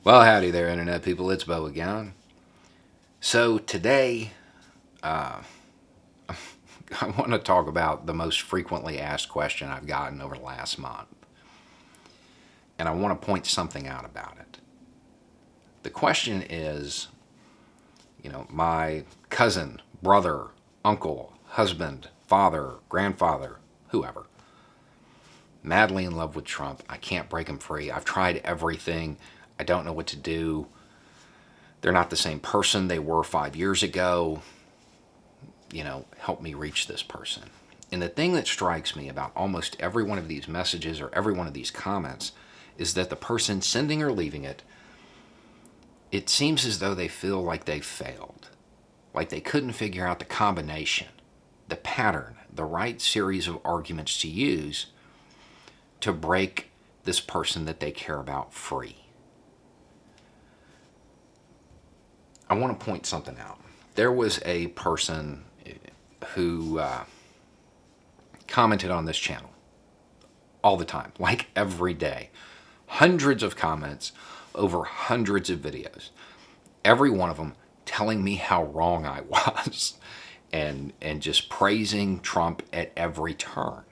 Well, howdy there, Internet people. It's Bo again. So, today, I want to talk about the most frequently asked question I've gotten over the last month. And I want to point something out about it. The question is, my cousin, brother, uncle, husband, father, grandfather, whoever, madly in love with Trump. I can't break him free. I've tried everything. I don't know what to do. They're not the same person they were 5 years ago. Help me reach this person. And the thing that strikes me about almost every one of these messages or every one of these comments is that the person sending or leaving it seems as though they feel like they failed, like they couldn't figure out the combination, the pattern, the right series of arguments to use to break this person that they care about free. I want to point something out. There was a person who commented on this channel all the time, like every day. Hundreds of comments over hundreds of videos. Every one of them telling me how wrong I was and just praising Trump at every turn.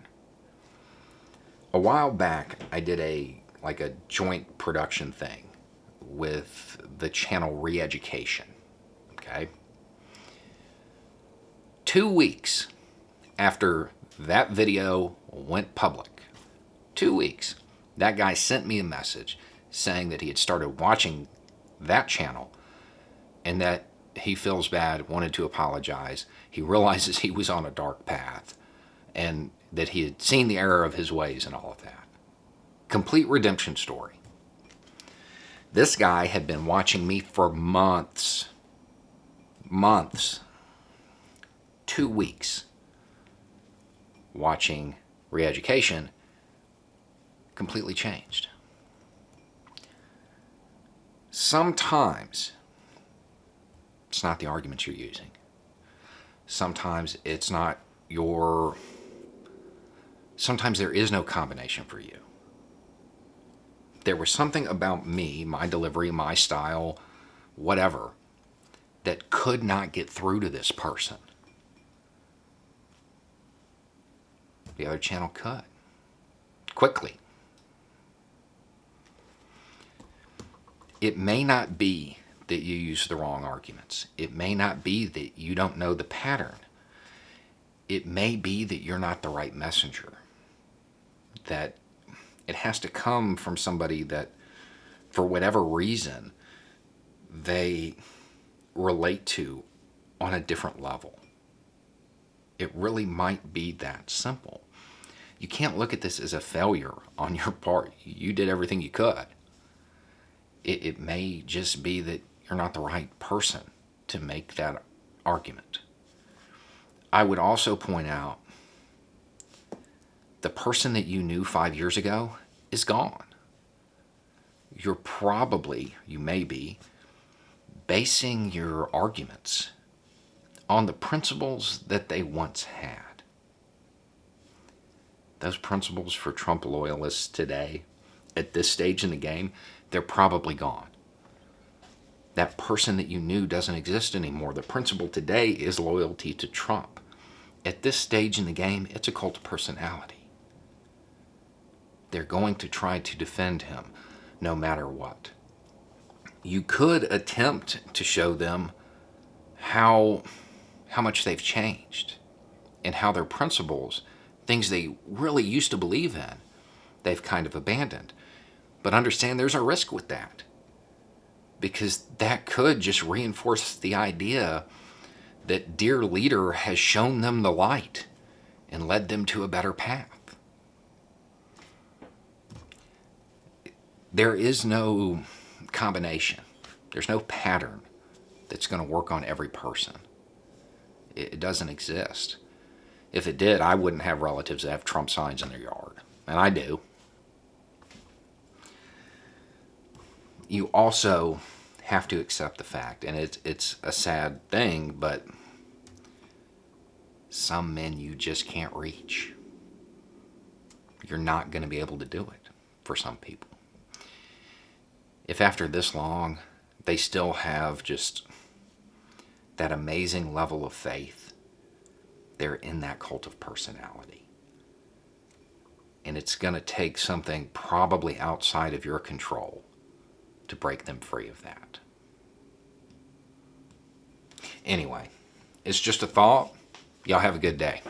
A while back, I did a joint production thing with the channel Re-Education. Okay? 2 weeks after that video went public, 2 weeks, that guy sent me a message saying that he had started watching that channel and that he feels bad, wanted to apologize. He realizes he was on a dark path and that he had seen the error of his ways and all of that. Complete redemption story. This guy had been watching me for months. 2 weeks watching Re-Education completely changed. Sometimes it's not the arguments you're using. Sometimes it's not your... Sometimes there is no combination for you. There was something about me, my delivery, my style, whatever, that could not get through to this person. The other channel could. Quickly. It may not be that you use the wrong arguments. It may not be that you don't know the pattern. It may be that you're not the right messenger. That it has to come from somebody that, for whatever reason, they relate to on a different level. It really might be that simple. You can't look at this as a failure on your part. You did everything you could. It may just be that you're not the right person to make that argument. I would also point out the person that you knew 5 years ago is gone. You may be, basing your arguments on the principles that they once had. Those principles for Trump loyalists today, at this stage in the game, they're probably gone. That person that you knew doesn't exist anymore. The principle today is loyalty to Trump. At this stage in the game, it's a cult of personality. They're going to try to defend him no matter what. You could attempt to show them how much they've changed and how their principles, things they really used to believe in, they've kind of abandoned. But understand there's a risk with that, because that could just reinforce the idea that dear leader has shown them the light and led them to a better path. There is no combination. There's no pattern that's going to work on every person. It doesn't exist. If it did, I wouldn't have relatives that have Trump signs in their yard. And I do. You also have to accept the fact, and it's a sad thing, but some men you just can't reach. You're not going to be able to do it for some people. if after this long they still have just that amazing level of faith, they're in that cult of personality. And it's going to take something probably outside of your control to break them free of that. Anyway, it's just a thought. Y'all have a good day.